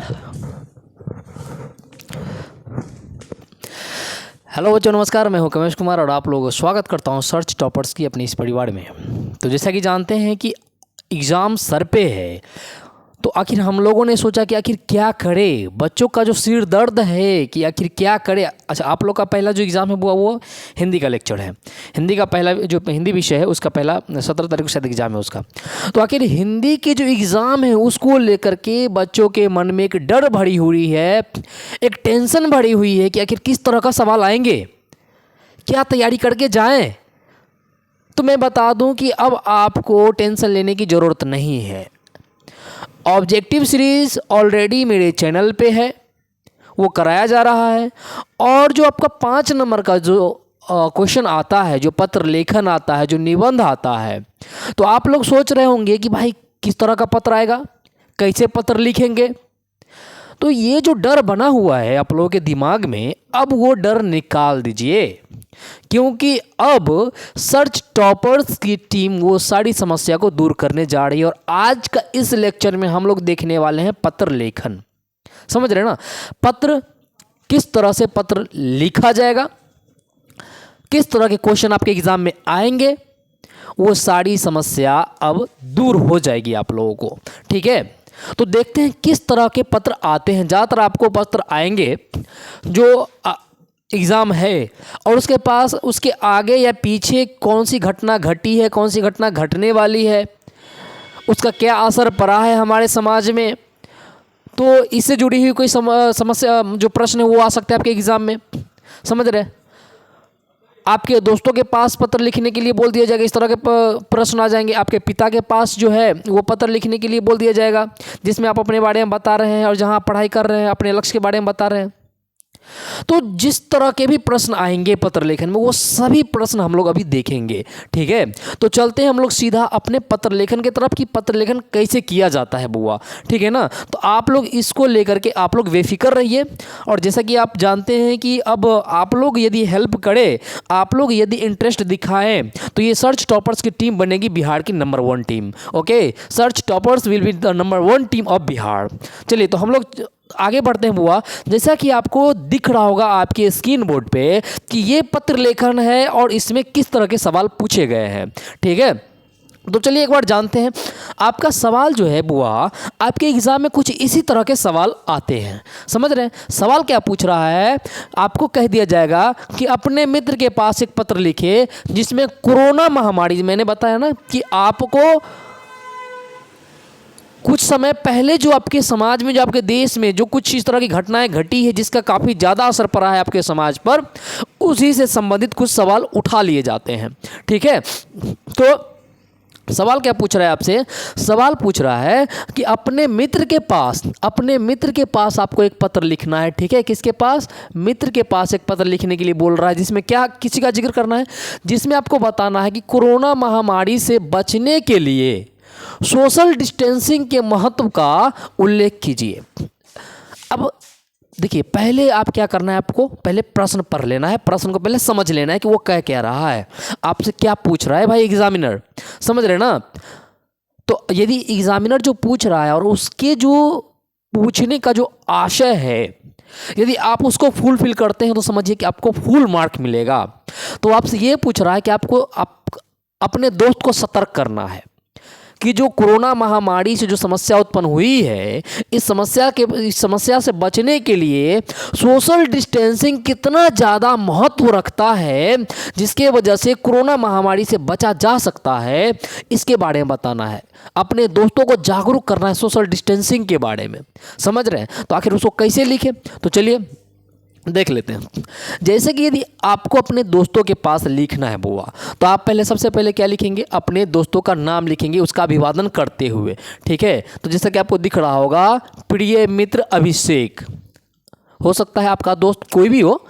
Hello बच्चों, नमस्कार। मैं हूं कमेश कुमार और आप लोगों का स्वागत करता हूं सर्च टॉपर्स की अपनी इस परिवार में। तो जैसा कि जानते हैं कि एग्ज़ाम सर पे है, तो आखिर हम लोगों ने सोचा कि आखिर क्या करें। बच्चों का जो सिर दर्द है कि आखिर क्या करें। अच्छा, आप लोग का पहला जो एग्ज़ाम है वो हिंदी का लेक्चर है। हिंदी का पहला जो हिंदी विषय है उसका पहला 17 तारीख को शायद एग्ज़ाम है उसका। तो आखिर हिंदी के जो एग्ज़ाम है उसको लेकर के बच्चों के मन में एक डर भरी हुई है, एक टेंशन भरी हुई है कि आखिर किस तरह का सवाल आएंगे, क्या तैयारी करके जाएं। तो मैं बता दूं कि अब आपको टेंशन लेने की ज़रूरत नहीं है। ऑब्जेक्टिव सीरीज़ ऑलरेडी मेरे चैनल पे है, वो कराया जा रहा है। और जो आपका 5 नंबर का जो क्वेश्चन आता है, जो पत्र लेखन आता है, जो निबंध आता है, तो आप लोग सोच रहे होंगे कि भाई किस तरह का पत्र आएगा, कैसे पत्र लिखेंगे। तो ये जो डर बना हुआ है आप लोगों के दिमाग में, अब वो डर निकाल दीजिए, क्योंकि अब सर्च टॉपर्स की टीम वो सारी समस्या को दूर करने जा रही है। और आज का इस लेक्चर में हम लोग देखने वाले हैं पत्र लेखन। समझ रहे हैं ना? पत्र किस तरह से पत्र लिखा जाएगा, किस तरह के क्वेश्चन आपके एग्जाम में आएंगे, वो सारी समस्या अब दूर हो जाएगी आप लोगों को। ठीक है, तो देखते हैं किस तरह के पत्र आते हैं। ज़्यादातर आपको पत्र आएंगे जो एग्ज़ाम है और उसके पास उसके आगे या पीछे कौन सी घटना घटी है, कौन सी घटना घटने वाली है, उसका क्या असर पड़ा है हमारे समाज में, तो इससे जुड़ी हुई कोई समस्या जो प्रश्न है वो आ सकते हैं आपके एग्ज़ाम में। समझ रहे हैं? आपके दोस्तों के पास पत्र लिखने के लिए बोल दिया जाएगा, इस तरह के प्रश्न आ जाएंगे। आपके पिता के पास जो है वो पत्र लिखने के लिए बोल दिया जाएगा, जिसमें आप अपने बारे में बता रहे हैं और जहां आप पढ़ाई कर रहे हैं अपने लक्ष्य के बारे में बता रहे हैं। तो जिस तरह के भी प्रश्न आएंगे पत्र लेखन में, वो सभी प्रश्न हम लोग अभी देखेंगे। ठीक है, तो चलते हैं हम लोग सीधा अपने पत्र लेखन की तरफ कि पत्र लेखन कैसे किया जाता है बुआ। ठीक है ना? तो आप लोग इसको लेकर के आप लोग बेफिक्र रहिए। और जैसा कि आप जानते हैं कि अब आप लोग यदि हेल्प करें, आप लोग यदि इंटरेस्ट दिखाएं, तो ये सर्च टॉपर्स की टीम बनेगी बिहार की number 1 team. Okay, search toppers will be the number 1 team of Bihar. चलिए, तो हम लोग आगे बढ़ते हैं बुआ। जैसा कि आपको दिख रहा होगा आपके स्क्रीन बोर्ड पे कि ये पत्र लेखन है और इसमें किस तरह के सवाल पूछे गए हैं। ठीक है, तो चलिए एक बार जानते हैं। आपका सवाल जो है बुआ, आपके एग्जाम में कुछ इसी तरह के सवाल आते हैं। समझ रहे हैं? सवाल क्या पूछ रहा है, आपको कह दिया जाएगा कि अपने मित्र के पास एक पत्र लिखे जिसमें कोरोना महामारी, मैंने बताया ना कि आपको कुछ समय पहले जो आपके समाज में, जो आपके देश में जो कुछ इस तरह की घटनाएं घटी है जिसका काफ़ी ज़्यादा असर पड़ा है आपके समाज पर, उसी से संबंधित कुछ सवाल उठा लिए जाते हैं। ठीक है, तो सवाल क्या पूछ रहा है आपसे? सवाल पूछ रहा है कि अपने मित्र के पास आपको एक पत्र लिखना है। ठीक है, किसके पास? मित्र के पास एक पत्र लिखने के लिए बोल रहा है, जिसमें क्या किसी का जिक्र करना है, जिसमें आपको बताना है कि कोरोना महामारी से बचने के लिए सोशल डिस्टेंसिंग के महत्व का उल्लेख कीजिए। अब देखिए, पहले आप क्या करना है, आपको पहले प्रश्न पढ़ लेना है, प्रश्न को पहले समझ लेना है कि वो कह रहा है, आपसे क्या पूछ रहा है भाई एग्जामिनर। समझ रहे ना? तो यदि एग्जामिनर जो पूछ रहा है और उसके जो पूछने का जो आशय है, यदि आप उसको फुलफिल करते हैं तो समझिए कि आपको फुल मार्क मिलेगा। तो आपसे ये पूछ रहा है कि आपको अपने दोस्त को सतर्क करना है कि जो कोरोना महामारी से जो समस्या उत्पन्न हुई है, इस समस्या से बचने के लिए सोशल डिस्टेंसिंग कितना ज़्यादा महत्व रखता है, जिसके वजह से कोरोना महामारी से बचा जा सकता है, इसके बारे में बताना है। अपने दोस्तों को जागरूक करना है सोशल डिस्टेंसिंग के बारे में। समझ रहे हैं? तो आखिर उसको कैसे लिखें, तो चलिए देख लेते हैं। जैसे कि यदि आपको अपने दोस्तों के पास लिखना है बुआ, तो आप सबसे पहले क्या लिखेंगे? अपने दोस्तों का नाम लिखेंगे, उसका अभिवादन करते हुए। ठीक है, तो जैसा कि आपको दिख रहा होगा, प्रिय मित्र अभिषेक। हो सकता है आपका दोस्त कोई भी हो,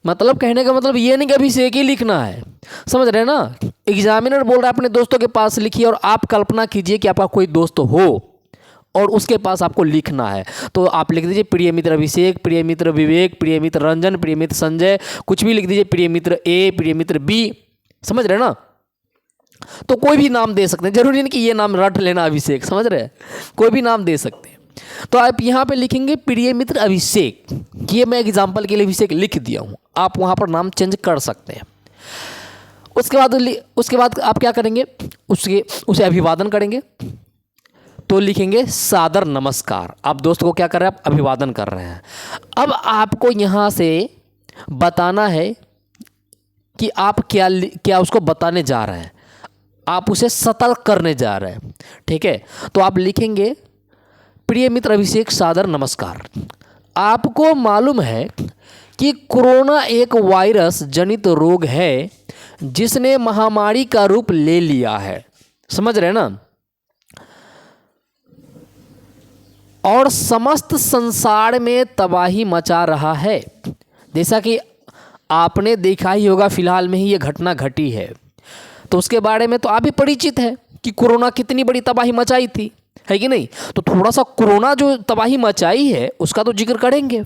मतलब कहने का मतलब ये नहीं कि अभिषेक ही लिखना है। समझ रहे हैं ना? एग्जामिनर बोल रहा है अपने दोस्तों के पास लिखिए, और आप कल्पना कीजिए कि आपका कोई दोस्त हो और उसके पास आपको लिखना है, तो आप लिख दीजिए प्रिय मित्र अभिषेक, प्रिय मित्र विवेक, प्रिय मित्र रंजन, प्रिय मित्र संजय, कुछ भी लिख दीजिए, प्रिय मित्र ए, प्रिय मित्र बी। समझ रहे हैं ना? तो कोई भी नाम दे सकते हैं, जरूरी नहीं कि ये नाम रट लेना अभिषेक। समझ रहे हैं? कोई भी नाम दे सकते हैं। तो आप यहाँ पे लिखेंगे प्रिय मित्र अभिषेक। ये मैं एग्जाम्पल के लिए अभिषेक लिख दिया हूँ, आप वहाँ पर नाम चेंज कर सकते हैं। उसके बाद आप क्या करेंगे, उसे अभिवादन करेंगे। तो लिखेंगे सादर नमस्कार। आप दोस्त को क्या कर रहे हैं, आप अभिवादन कर रहे हैं। अब आपको यहाँ से बताना है कि आप क्या उसको बताने जा रहे हैं, आप उसे सतर्क करने जा रहे हैं। ठीक है, तो आप लिखेंगे प्रिय मित्र अभिषेक सादर नमस्कार। आपको मालूम है कि कोरोना एक वायरस जनित रोग है जिसने महामारी का रूप ले लिया है, समझ रहे हैं ना, और समस्त संसार में तबाही मचा रहा है। जैसा कि आपने देखा ही होगा, फिलहाल में ही ये घटना घटी है, तो उसके बारे में तो आप भी परिचित है कि कोरोना कितनी बड़ी तबाही मचाई थी, है कि नहीं। तो थोड़ा सा कोरोना जो तबाही मचाई है उसका तो जिक्र करेंगे।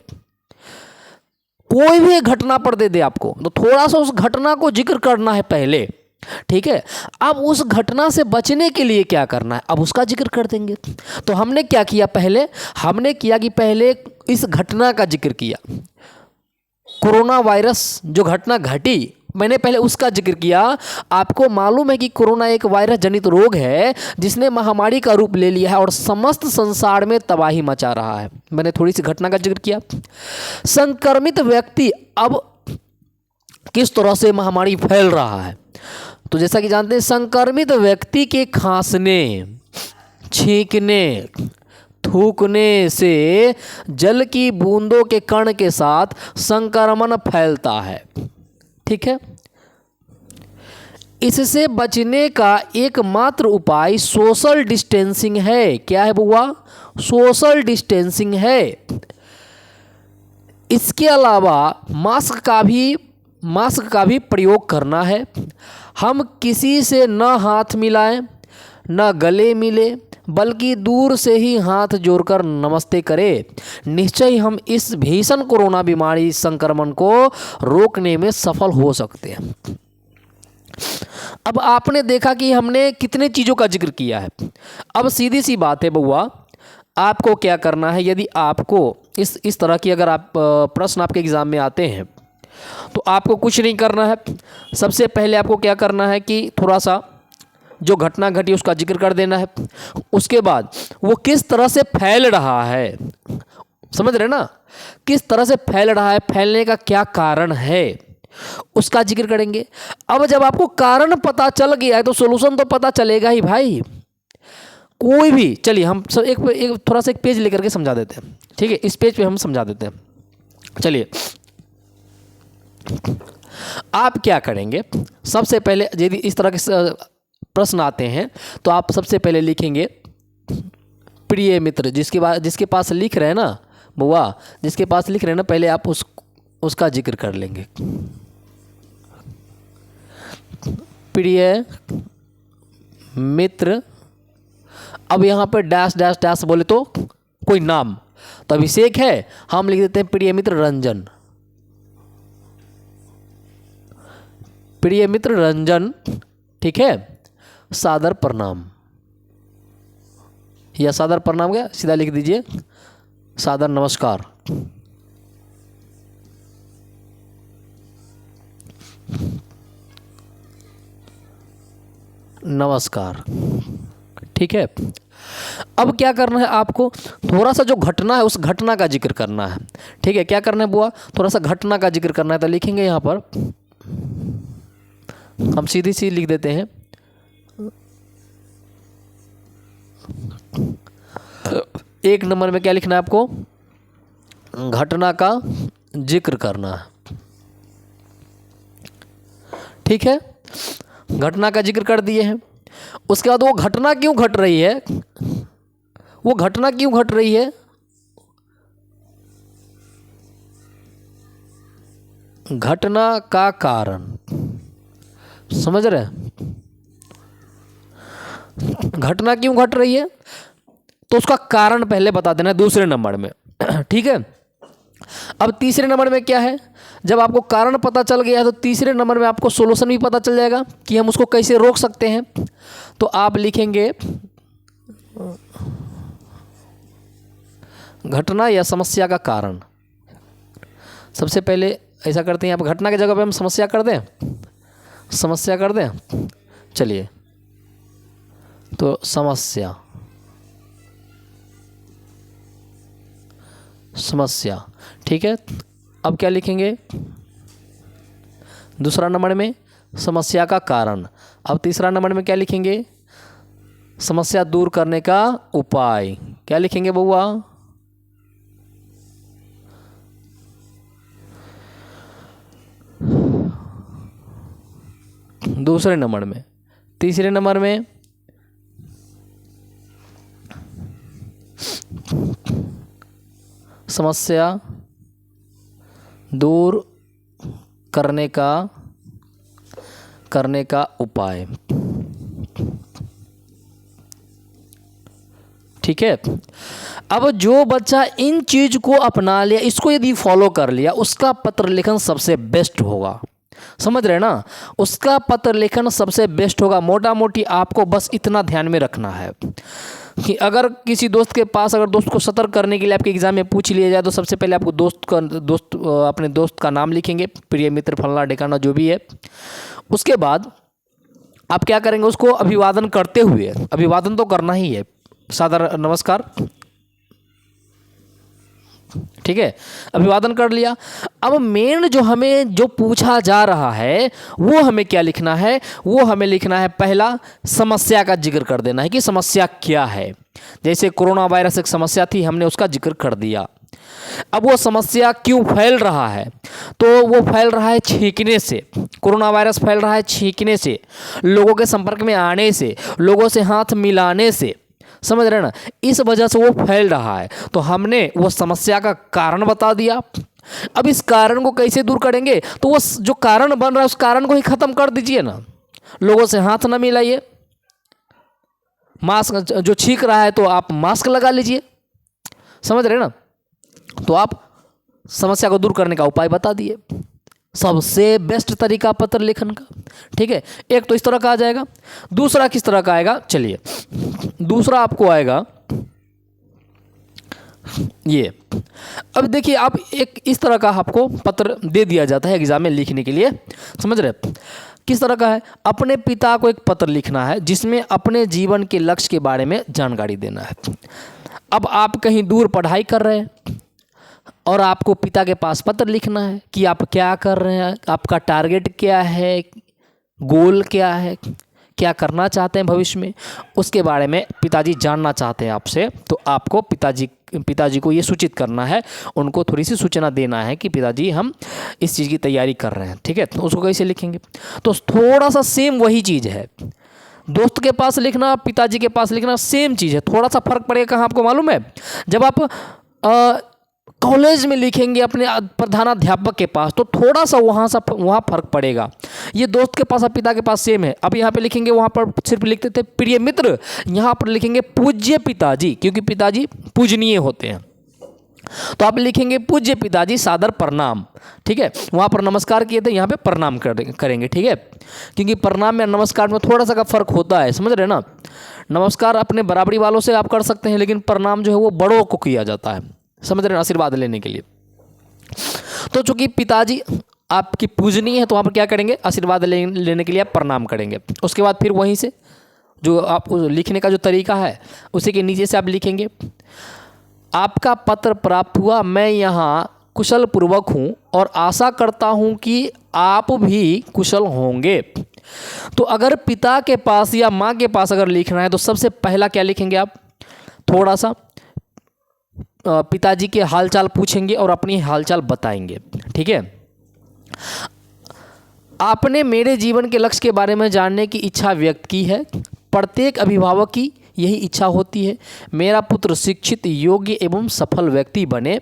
कोई भी एक घटना पर दे दे आपको, तो थोड़ा सा उस घटना को जिक्र करना है पहले। ठीक है, अब उस घटना से बचने के लिए क्या करना है, अब उसका जिक्र कर देंगे। तो हमने क्या किया, पहले इस घटना का जिक्र किया। कोरोना वायरस जो घटना घटी, मैंने पहले उसका जिक्र किया। आपको मालूम है कि कोरोना एक वायरस जनित रोग है जिसने महामारी का रूप ले लिया है और समस्त संसार में तबाही मचा रहा है। मैंने थोड़ी सी घटना का जिक्र किया। संक्रमित व्यक्ति अब किस तरह से महामारी फैल रहा है, तो जैसा कि जानते हैं, संक्रमित व्यक्ति के खांसने, छींकने, थूकने से जल की बूंदों के कण के साथ संक्रमण फैलता है। ठीक है, इससे बचने का एकमात्र उपाय सोशल डिस्टेंसिंग है। क्या है बुआ, सोशल डिस्टेंसिंग है। इसके अलावा मास्क का भी प्रयोग करना है। हम किसी से न हाथ मिलाएं, न गले मिले, बल्कि दूर से ही हाथ जोड़कर नमस्ते करें। निश्चय ही हम इस भीषण कोरोना बीमारी संक्रमण को रोकने में सफल हो सकते हैं। अब आपने देखा कि हमने कितने चीज़ों का जिक्र किया है। अब सीधी सी बात है बउआ, आपको क्या करना है, यदि आपको इस तरह की अगर आप प्रश्न आपके एग्ज़ाम में आते हैं तो आपको कुछ नहीं करना है। सबसे पहले आपको क्या करना है कि थोड़ा सा जो घटना घटी उसका जिक्र कर देना है। उसके बाद वो किस तरह से फैल रहा है, समझ रहे ना, किस तरह से फैल रहा है, फैलने का क्या कारण है, उसका जिक्र करेंगे। अब जब आपको कारण पता चल गया है तो सॉल्यूशन तो पता चलेगा ही भाई। कोई भी, चलिए हम सब एक थोड़ा सा एक पेज लेकर के समझा देते हैं। ठीक है, इस पेज पे हम समझा देते हैं। चलिए, आप क्या करेंगे, सबसे पहले यदि इस तरह के प्रश्न आते हैं तो आप सबसे पहले लिखेंगे प्रिय मित्र। जिसके पास लिख रहे हैं ना बुआ, जिसके पास लिख रहे हैं ना, पहले आप उसका जिक्र कर लेंगे। प्रिय मित्र, अब यहाँ पर डैश डैश डैश बोले तो कोई नाम, तो अभिषेक है, हम लिख देते हैं प्रिय मित्र रंजन। प्रिय मित्र रंजन, ठीक है, सादर प्रणाम, या सादर प्रणाम क्या, सीधा लिख दीजिए सादर नमस्कार। नमस्कार, ठीक है। अब क्या करना है आपको, थोड़ा सा जो घटना है उस घटना का जिक्र करना है। ठीक है, क्या करना है बुआ, थोड़ा सा घटना का जिक्र करना है। तो लिखेंगे यहाँ पर, हम सीधी सी लिख देते हैं, एक नंबर में क्या लिखना है आपको, घटना का जिक्र करना है। ठीक है, घटना का जिक्र कर दिए हैं। उसके बाद वो घटना क्यों घट रही है, वो घटना क्यों घट रही है, घटना का कारण, समझ रहे हैं, घटना क्यों घट रही है, तो उसका कारण पहले बता देना है दूसरे नंबर में। ठीक है, अब तीसरे नंबर में क्या है, जब आपको कारण पता चल गया है तो तीसरे नंबर में आपको सॉल्यूशन भी पता चल जाएगा कि हम उसको कैसे रोक सकते हैं। तो आप लिखेंगे घटना या समस्या का कारण। सबसे पहले ऐसा करते हैं, आप घटना की जगह पे हम समस्या कर दें, समस्या कर दें। चलिए, तो समस्या, समस्या, ठीक है। अब क्या लिखेंगे दूसरा नंबर में? समस्या का कारण। अब तीसरा नंबर में क्या लिखेंगे? समस्या दूर करने का उपाय। क्या लिखेंगे बउआ? दूसरे नंबर में। तीसरे नंबर में समस्या दूर करने का उपाय, ठीक है। अब जो बच्चा इन चीज को अपना लिया, इसको यदि फॉलो कर लिया, उसका पत्र लेखन सबसे बेस्ट होगा। समझ रहे ना? उसका पत्र लेखन सबसे बेस्ट होगा। मोटा मोटी आपको बस इतना ध्यान में रखना है कि अगर किसी दोस्त के पास, अगर दोस्त को सतर्क करने के लिए आपके एग्जाम में पूछ लिया जाए, तो सबसे पहले आपको अपने दोस्त का नाम लिखेंगे, प्रिय मित्र फलना ढिकाना जो भी है। उसके बाद आप क्या करेंगे? उसको अभिवादन करते हुए, अभिवादन तो करना ही है, सादर नमस्कार, ठीक है, अभिवादन कर लिया। अब मेन जो हमें जो पूछा जा रहा है वो हमें क्या लिखना है? वो हमें लिखना है, पहला समस्या का जिक्र कर देना है कि समस्या क्या है। जैसे कोरोना वायरस एक समस्या थी, हमने उसका जिक्र कर दिया। अब वो समस्या क्यों फैल रहा है? तो वो फैल रहा है छींकने से। कोरोना वायरस फैल रहा है छींकने से, लोगों के संपर्क में आने से, लोगों से हाथ मिलाने से। समझ रहे ना? इस वजह से वो फैल रहा है। तो हमने वो समस्या का कारण बता दिया। अब इस कारण को कैसे दूर करेंगे? तो वो जो कारण बन रहा है उस कारण को ही खत्म कर दीजिए ना। लोगों से हाथ ना मिलाइए, मास्क, जो छींक रहा है तो आप मास्क लगा लीजिए। समझ रहे ना? तो आप समस्या को दूर करने का उपाय बता दिए, सबसे बेस्ट तरीका पत्र लेखन का, ठीक है। एक तो इस तरह का आ जाएगा। दूसरा किस तरह का आएगा? चलिए, दूसरा आपको आएगा ये। अब देखिए, आप एक इस तरह का आपको पत्र दे दिया जाता है एग्जाम में लिखने के लिए। समझ रहे? किस तरह का है? अपने पिता को एक पत्र लिखना है जिसमें अपने जीवन के लक्ष्य के बारे में जानकारी देना है। अब आप कहीं दूर पढ़ाई कर रहे हैं और आपको पिता के पास पत्र लिखना है कि आप क्या कर रहे हैं, आपका टारगेट क्या है, गोल क्या है, क्या करना चाहते हैं भविष्य में, उसके बारे में पिताजी जानना चाहते हैं आपसे। तो आपको पिताजी को ये सूचित करना है, उनको थोड़ी सी सूचना देना है कि पिताजी हम इस चीज़ की तैयारी कर रहे हैं, ठीक है। तो उसको कैसे लिखेंगे? तो थोड़ा सा सेम वही चीज़ है, दोस्त के पास लिखना, पिताजी के पास लिखना, सेम चीज़ है। थोड़ा सा फर्क पड़ेगा कहाँ आपको मालूम है? जब आप कॉलेज में लिखेंगे अपने प्रधानाध्यापक के पास, तो थोड़ा सा वहाँ फर्क पड़ेगा। ये दोस्त के पास और पिता के पास सेम है। अब यहाँ पे लिखेंगे, वहाँ पर सिर्फ लिखते थे प्रिय मित्र, यहाँ पर लिखेंगे पूज्य पिताजी, क्योंकि पिताजी पूजनीय होते हैं। तो आप लिखेंगे पूज्य पिताजी सादर प्रणाम, ठीक है। वहाँ पर नमस्कार किए थे, यहाँ पे प्रणाम करेंगे, ठीक है। क्योंकि प्रणाम में नमस्कार में थोड़ा सा का फर्क होता है, समझ रहे ना? नमस्कार अपने बराबरी वालों से आप कर सकते हैं, लेकिन प्रणाम जो है वो बड़ों को किया जाता है, समझ रहे हैं, आशीर्वाद लेने के लिए। तो चूंकि पिताजी आपकी पूजनीय है, तो वहाँ पर क्या करेंगे? आशीर्वाद लेने के लिए आप प्रणाम करेंगे। उसके बाद फिर वहीं से जो आप लिखने का जो तरीका है उसी के नीचे से आप लिखेंगे, आपका पत्र प्राप्त हुआ, मैं यहाँ कुशल पूर्वक हूँ और आशा करता हूँ कि आप भी कुशल होंगे। तो अगर पिता के पास या माँ के पास अगर लिखना है तो सबसे पहला क्या लिखेंगे आप? थोड़ा सा पिताजी के हालचाल पूछेंगे और अपनी हालचाल बताएंगे, ठीक है। आपने मेरे जीवन के लक्ष्य के बारे में जानने की इच्छा व्यक्त की है। प्रत्येक अभिभावक की यही इच्छा होती है, मेरा पुत्र शिक्षित, योग्य एवं सफल व्यक्ति बने।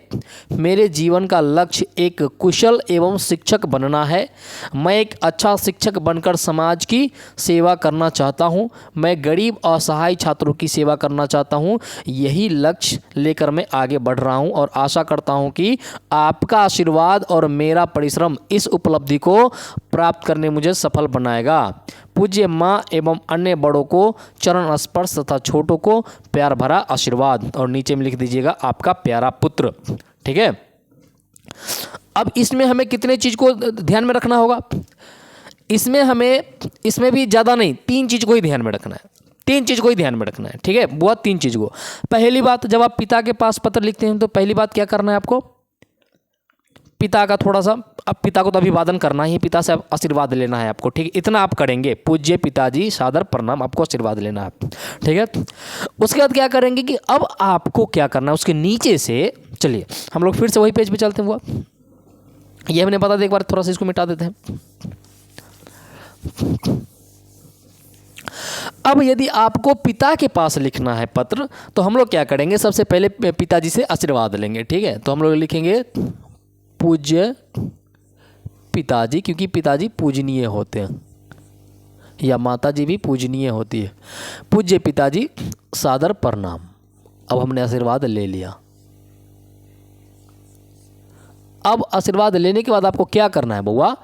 मेरे जीवन का लक्ष्य एक कुशल एवं शिक्षक बनना है। मैं एक अच्छा शिक्षक बनकर समाज की सेवा करना चाहता हूँ। मैं गरीब असहाय छात्रों की सेवा करना चाहता हूँ। यही लक्ष्य लेकर मैं आगे बढ़ रहा हूँ और आशा करता हूँ कि आपका आशीर्वाद और मेरा परिश्रम इस उपलब्धि को प्राप्त करने मुझे सफल बनाएगा। पूज्य माँ एवं अन्य बड़ों को चरण स्पर्श तथा छोटों को प्यार भरा आशीर्वाद, और नीचे में लिख दीजिएगा आपका प्यारा पुत्र। ठीक है, अब इसमें हमें कितने चीज़ को ध्यान में रखना होगा? इसमें भी ज़्यादा नहीं, 3 चीज़ को ही ध्यान में रखना है, 3 चीज़ को ही ध्यान में रखना है। ठीक है, बहुत 3 चीज़ को। पहली बात, जब आप पिता के पास पत्र लिखते हैं तो पहली बात क्या करना है आपको? पिता का थोड़ा सा, अब पिता को तो अभिवादन करना ही, पिता से आशीर्वाद लेना है आपको। ठीक है, इतना आप करेंगे, पूज्य पिताजी सादर प्रणाम, आपको आशीर्वाद लेना है। ठीक है, उसके बाद क्या करेंगे कि अब आपको क्या करना है, उसके नीचे से चलिए हम लोग फिर से वही पेज पे चलते हैं। वो ये हमने बता दिया, एक बार थोड़ा सा इसको मिटा देते हैं। अब यदि आपको पिता के पास लिखना है पत्र, तो हम लोग क्या करेंगे, सबसे पहले पिताजी से आशीर्वाद लेंगे। ठीक है, तो हम लोग लिखेंगे पूज्य पिताजी, क्योंकि पिताजी पूजनीय होते हैं, या माता जी भी पूजनीय होती है। पूज्य पिताजी सादर प्रणाम। अब हमने आशीर्वाद ले लिया। अब आशीर्वाद लेने के बाद आपको क्या करना है बउआ?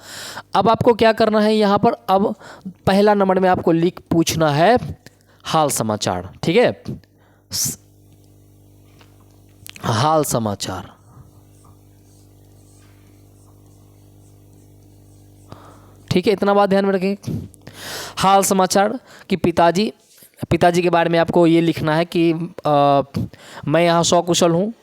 अब आपको क्या करना है यहाँ पर? अब पहला नंबर में आपको पूछना है हाल समाचार। ठीक है, हाल समाचार। ठीक है, इतना बात ध्यान में रखें। हाल समाचार कि पिताजी के बारे में आपको ये लिखना है कि मैं यहाँ सकुशल हूँ,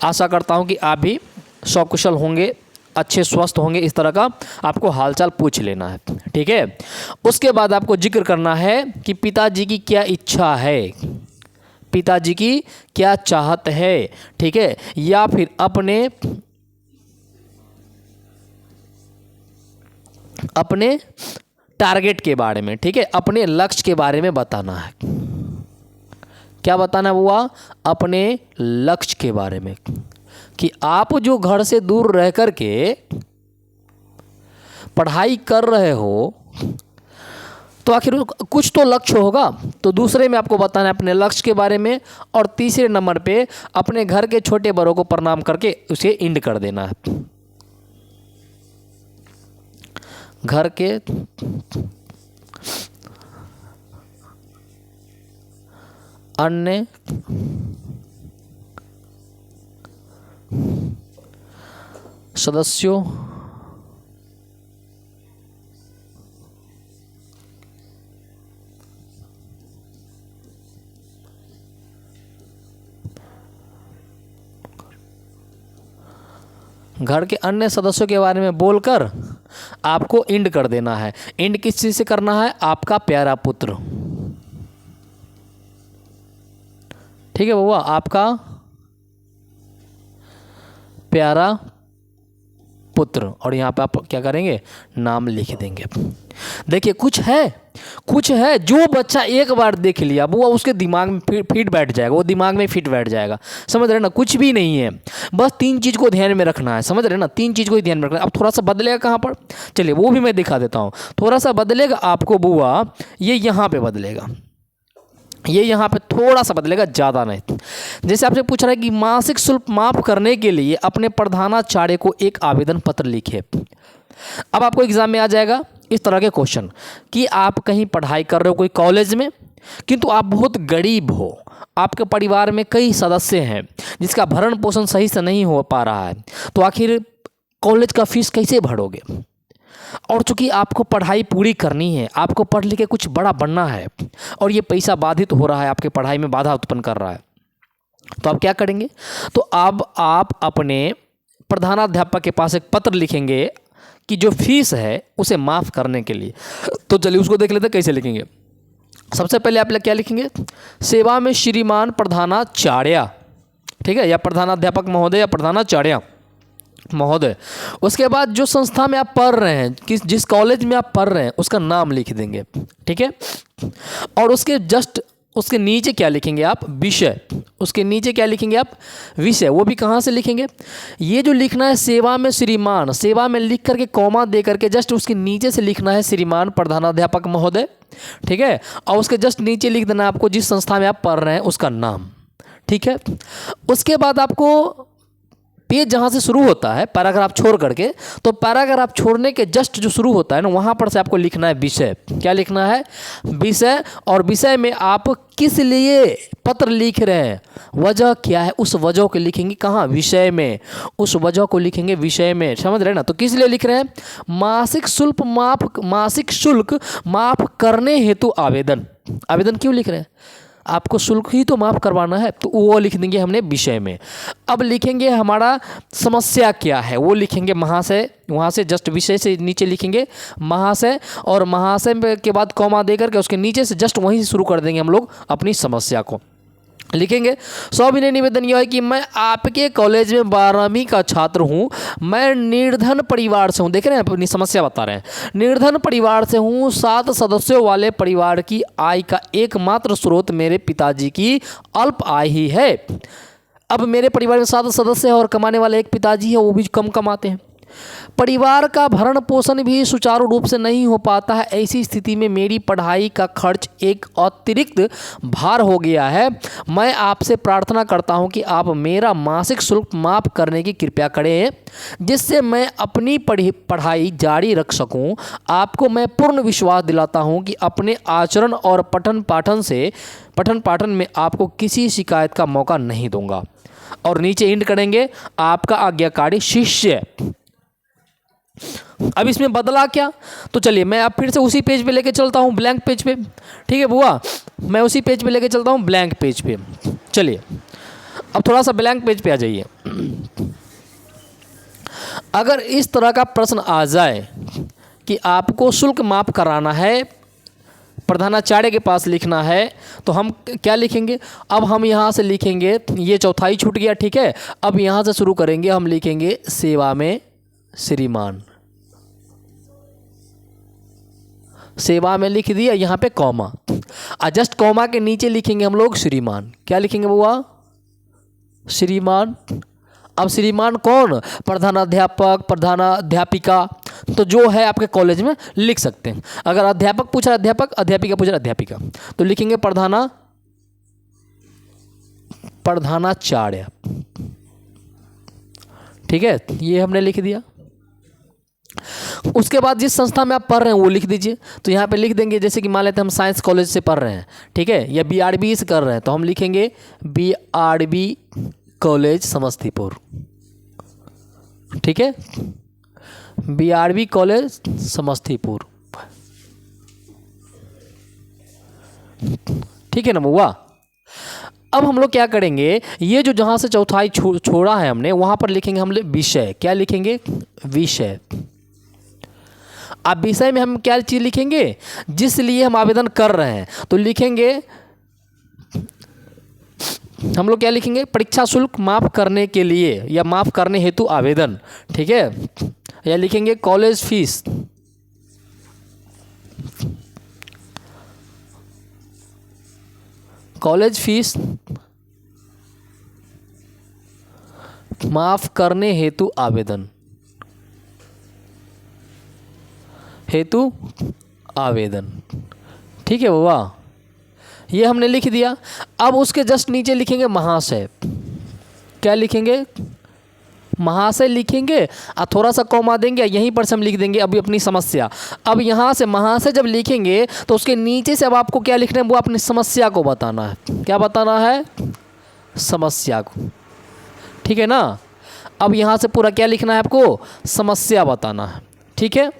आशा करता हूँ कि आप भी सकुशल होंगे, अच्छे स्वस्थ होंगे, इस तरह का आपको हालचाल पूछ लेना है। ठीक है, उसके बाद आपको जिक्र करना है कि पिताजी की क्या इच्छा है, पिताजी की क्या चाहत है। ठीक है, या फिर अपने टारगेट के बारे में, ठीक है, अपने लक्ष्य के बारे में बताना है। क्या बताना हुआ? अपने लक्ष्य के बारे में, कि आप जो घर से दूर रह कर के पढ़ाई कर रहे हो, तो आखिर कुछ तो लक्ष्य होगा। तो दूसरे में आपको बताना है अपने लक्ष्य के बारे में, और तीसरे नंबर पे अपने घर के छोटे बड़ों को प्रणाम करके उसे इंड कर देना है। घर के अन्य सदस्यों घर के अन्य सदस्यों के बारे में बोलकर आपको इंड कर देना है। इंड किस चीज़ से करना है? आपका प्यारा पुत्र। ठीक है बउआ, आपका प्यारा पुत्र, और यहाँ पे आप क्या करेंगे? नाम लिख देंगे। देखिए कुछ है जो बच्चा एक बार देख लिया वो उसके दिमाग में फिट बैठ जाएगा, वो दिमाग में फिट बैठ जाएगा। समझ रहे ना? कुछ भी नहीं है, बस 3 चीज़ को ध्यान में रखना है। समझ रहे ना? 3 चीज़ को ही ध्यान में रखना है। अब थोड़ा सा बदलेगा कहाँ पर, चलिए वो भी मैं दिखा देता हूँ। थोड़ा सा बदलेगा आपको बुआ, ये यहाँ पे बदलेगा, ये यहाँ पे थोड़ा सा बदलेगा, ज़्यादा नहीं। जैसे आपसे पूछ रहा है कि मासिक शुल्क माफ़ करने के लिए अपने प्रधानाचार्य को एक आवेदन पत्र लिखे। अब आपको एग्जाम में आ जाएगा इस तरह के क्वेश्चन कि आप कहीं पढ़ाई कर रहे हो कोई कॉलेज में, किंतु आप बहुत गरीब हो, आपके परिवार में कई सदस्य हैं जिसका भरण पोषण सही से नहीं हो पा रहा है, तो आखिर कॉलेज का फीस कैसे भरोगे? और चूंकि आपको पढ़ाई पूरी करनी है, आपको पढ़ लिख के कुछ बड़ा बनना है, और ये पैसा बाधित हो रहा है, आपके पढ़ाई में बाधा उत्पन्न कर रहा है, तो आप क्या करेंगे? तो अब आप अपने प्रधानाध्यापक के पास एक पत्र लिखेंगे कि जो फीस है उसे माफ़ करने के लिए। तो चलिए उसको देख लेते हैं कैसे लिखेंगे। सबसे पहले आप क्या लिखेंगे? सेवा में श्रीमान प्रधानाचार्य, ठीक है, या प्रधानाध्यापक महोदय या प्रधानाचार्य महोदय। उसके बाद जो संस्था में आप पढ़ रहे हैं, जिस कॉलेज में आप पढ़ रहे हैं उसका नाम लिख देंगे। ठीक है, और उसके नीचे क्या लिखेंगे आप? विषय। उसके नीचे क्या लिखेंगे आप? विषय। वो भी कहाँ से लिखेंगे? ये जो लिखना है सेवा में श्रीमान, सेवा में लिख करके कॉमा दे करके जस्ट उसके नीचे से लिखना है श्रीमान प्रधानाध्यापक महोदय। ठीक है, और उसके जस्ट नीचे लिख देना आपको जिस संस्था में आप पढ़ रहे हैं उसका नाम। ठीक है, उसके बाद आपको पेज जहाँ से शुरू होता है पैराग्राफ छोड़ करके, तो पैराग्राफ छोड़ने के जस्ट जो शुरू होता है ना, वहाँ पर से आपको लिखना है विषय। क्या लिखना है? विषय। और विषय में आप किस लिए पत्र लिख रहे हैं, वजह क्या है, उस वजह को लिखेंगे कहाँ? विषय में। उस वजह को लिखेंगे विषय में। समझ रहे हैं ना? तो किस लिए लिख रहे हैं? मासिक शुल्क माफ करने हेतु आवेदन। आवेदन क्यों लिख रहे हैं? आपको शुल्क ही तो माफ़ करवाना है, तो वो लिख देंगे हमने विषय में। अब लिखेंगे हमारा समस्या क्या है, वो लिखेंगे महाशय। वहाँ से जस्ट विषय से नीचे लिखेंगे महाशय, और महाशय के बाद कॉमा दे करके उसके नीचे से जस्ट वहीं से शुरू कर देंगे हम लोग अपनी समस्या को। लिखेंगे सविनय निवेदन यह है कि मैं आपके कॉलेज में 12वीं का छात्र हूँ, मैं निर्धन परिवार से हूँ। देख रहे हैं, अपनी समस्या बता रहे हैं। निर्धन परिवार से हूँ, 7 सदस्यों वाले परिवार की आय का एकमात्र स्रोत मेरे पिताजी की अल्प आय ही है। अब मेरे परिवार में 7 सदस्य हैं और कमाने वाले एक पिताजी है, वो भी कम कमाते हैं। परिवार का भरण पोषण भी सुचारू रूप से नहीं हो पाता है। ऐसी स्थिति में मेरी पढ़ाई का खर्च एक अतिरिक्त भार हो गया है। मैं आपसे प्रार्थना करता हूं कि आप मेरा मासिक शुल्क माफ़ करने की कृपा करें, जिससे मैं अपनी पढ़ाई जारी रख सकूं। आपको मैं पूर्ण विश्वास दिलाता हूं कि अपने आचरण और पठन पाठन में आपको किसी शिकायत का मौका नहीं दूंगा। और नीचे एंड करेंगे, आपका आज्ञाकारी शिष्य। अब इसमें बदला क्या? तो चलिए मैं अब फिर से उसी पेज पे लेके चलता हूँ, ब्लैंक पेज पे। ठीक है बुआ, मैं उसी पेज पे लेके चलता हूँ, ब्लैंक पेज पे। चलिए अब थोड़ा सा ब्लैंक पेज पे आ जाइए। अगर इस तरह का प्रश्न आ जाए कि आपको शुल्क माफ़ कराना है, प्रधानाचार्य के पास लिखना है, तो हम क्या लिखेंगे? अब हम यहाँ से लिखेंगे, ये चौथाई छूट गया, ठीक है। अब यहाँ से शुरू करेंगे, हम लिखेंगे सेवा में श्रीमान। सेवा में लिख दिया, यहाँ पे कॉमा, जस्ट कॉमा के नीचे लिखेंगे हम लोग श्रीमान। क्या लिखेंगे बुआ? श्रीमान। अब श्रीमान कौन? प्रधानाध्यापक, प्रधानाध्यापिका, तो जो है आपके कॉलेज में लिख सकते हैं। अगर अध्यापक पूछ रहा है अध्यापक, अध्यापिका पूछ रहा है अध्यापिका, तो लिखेंगे प्रधानाचार्य। ठीक है, ये हमने लिख दिया। उसके बाद जिस संस्था में आप पढ़ रहे हैं वो लिख दीजिए। तो यहाँ पे लिख देंगे, जैसे कि मान लेते हैं हम साइंस कॉलेज से पढ़ रहे हैं, ठीक है, या BRB से कर रहे हैं, तो हम लिखेंगे BRB कॉलेज समस्तीपुर। ठीक है, BRB कॉलेज समस्तीपुर। ठीक है ना बुआ? अब हम लोग क्या करेंगे, ये जो जहाँ से चौथाई छोड़ा है हमने, वहाँ पर लिखेंगे हम विषय। क्या लिखेंगे? विषय। अब विषय में हम क्या चीज़ लिखेंगे? जिस लिए हम आवेदन कर रहे हैं, तो लिखेंगे हम लोग क्या लिखेंगे? परीक्षा शुल्क माफ़ करने के लिए या माफ़ करने हेतु आवेदन। ठीक है, या लिखेंगे कॉलेज फीस। कॉलेज फीस माफ़ करने हेतु आवेदन। ठीक है बाबा, ये हमने लिख दिया। अब उसके जस्ट नीचे लिखेंगे महाशय। क्या लिखेंगे? महाशय लिखेंगे और थोड़ा सा कॉमा देंगे, यहीं पर से हम लिख देंगे अभी अपनी समस्या। अब यहाँ से महाशय जब लिखेंगे तो उसके नीचे से अब आपको क्या लिखना है? वो अपनी समस्या को बताना है। क्या बताना है? समस्या को। ठीक है ना? अब यहाँ से पूरा क्या लिखना है आपको? समस्या बताना है। ठीक है,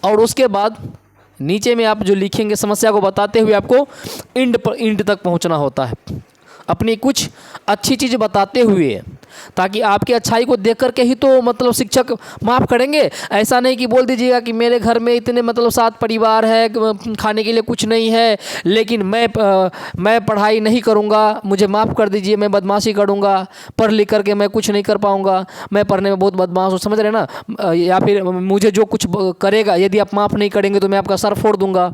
और उसके बाद नीचे में आप जो लिखेंगे समस्या को बताते हुए आपको इंड तक पहुँचना होता है, अपनी कुछ अच्छी चीज़ बताते हुए, ताकि आपकी अच्छाई को देख करके ही तो मतलब शिक्षक माफ़ करेंगे। ऐसा नहीं कि बोल दीजिएगा कि मेरे घर में इतने मतलब 7 परिवार है, खाने के लिए कुछ नहीं है, लेकिन मैं पढ़ाई नहीं करूँगा, मुझे माफ़ कर दीजिए, मैं बदमाशी करूँगा, पढ़ लिख करके मैं कुछ नहीं कर पाऊँगा, मैं पढ़ने में बहुत बदमाश हूँ, समझ रहे ना? या फिर मुझे जो कुछ करेगा, यदि आप माफ़ नहीं करेंगे तो मैं आपका सर फोड़ दूँगा।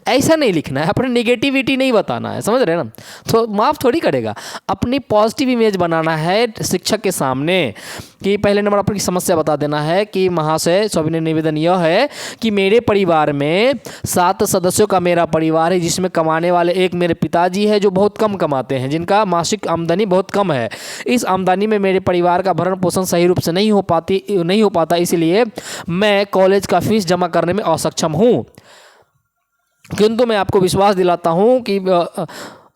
ऐसा नहीं लिखना है, अपनी नेगेटिविटी नहीं बताना है, समझ रहे हैं ना? तो माफ़ थोड़ी करेगा, अपनी पॉजिटिव इमेज बनाना है शिक्षक शिक्षक के सामने कि पहले नंबर आपकी समस्या बता देना है कि महाशय सविनय निवेदन यह है कि मेरे परिवार में 7 सदस्यों का मेरा परिवार है, जिसमें कमाने वाले एक मेरे पिताजी है जो बहुत कम कमाते हैं, जिनका मासिक आमदनी बहुत कम है। इस आमदनी में मेरे परिवार का भरण पोषण सही रूप से नहीं हो पाता, इसलिए मैं कॉलेज का फीस जमा करने में असक्षम हूँ। किंतु मैं आपको विश्वास दिलाता हूँ कि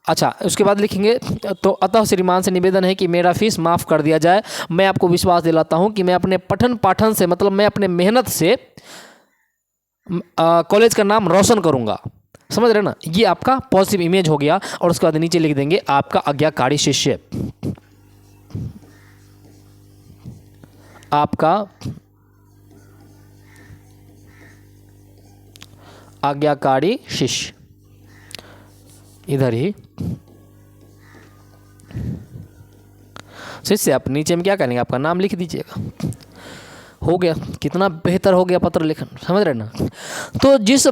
अच्छा, उसके बाद लिखेंगे तो अतः श्रीमान से निवेदन है कि मेरा फीस माफ़ कर दिया जाए। मैं आपको विश्वास दिलाता हूँ कि मैं अपने पठन पाठन से, मतलब मैं अपने मेहनत से कॉलेज का नाम रोशन करूँगा। समझ रहे ना, ये आपका पॉजिटिव इमेज हो गया। और उसके बाद नीचे लिख देंगे आपका आज्ञाकारी शिष्य, आपका आज्ञाकारी शिष्य, इधर ही शिष्य। आप नीचे में क्या करेंगे, आपका नाम लिख दीजिएगा। हो गया, कितना बेहतर हो गया पत्र लेखन, समझ रहे ना। तो जिस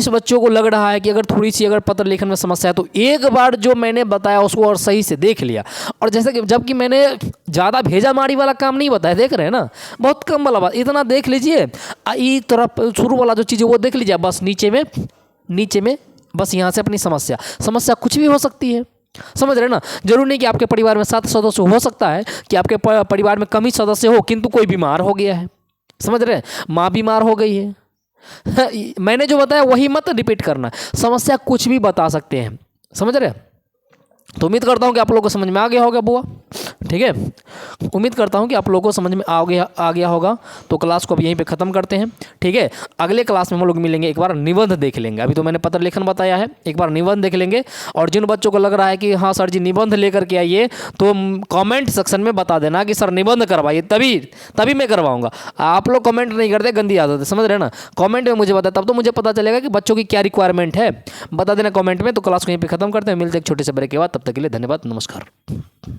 बच्चों को लग रहा है कि अगर थोड़ी सी अगर पत्र लेखन में समस्या है तो एक बार जो मैंने बताया उसको और सही से देख लिया। और जैसे कि जबकि मैंने ज़्यादा भेजा मारी वाला काम नहीं बताया, देख रहे हैं ना, बहुत कम वाला बात, इतना देख लीजिए। ई तरफ शुरू वाला जो चीज़ है वो देख लीजिए, बस नीचे में बस यहाँ से अपनी समस्या कुछ भी हो सकती है, समझ रहे ना। जरूर नहीं कि आपके परिवार में 7 सदस्य, हो सकता है कि आपके परिवार में कम ही सदस्य हो किंतु कोई बीमार हो गया है, समझ रहे हैं, माँ बीमार हो गई है। मैंने जो बताया वही मत रिपीट करना, समस्या कुछ भी बता सकते हैं, समझ रहे हैं। तो उम्मीद करता हूँ कि आप लोगों को समझ में आ गया होगा बुआ, ठीक है। उम्मीद करता हूँ कि आप लोगों को समझ में आ गया होगा। तो क्लास को अब यहीं पे ख़त्म करते हैं, ठीक है। अगले क्लास में हम लोग मिलेंगे, एक बार निबंध देख लेंगे। अभी तो मैंने पत्र लेखन बताया है, एक बार निबंध देख लेंगे। और जिन बच्चों को लग रहा है कि हाँ सर जी निबंध लेकर के आइए, तो कॉमेंट सेक्शन में बता देना कि सर निबंध करवाइए, तभी मैं करवाऊँगा। आप लोग कॉमेंट नहीं करते, गंदी आदत है, समझ रहे ना। कॉमेंट में मुझे बताए, तब तो मुझे पता चलेगा कि बच्चों की क्या रिक्वायरमेंट है, बता देना कॉमेंट में। तो क्लास को यहीं पर ख़त्म करते हैं, मिलते हैं एक छोटे से ब्रेक के बाद। तब तक के लिए धन्यवाद, नमस्कार।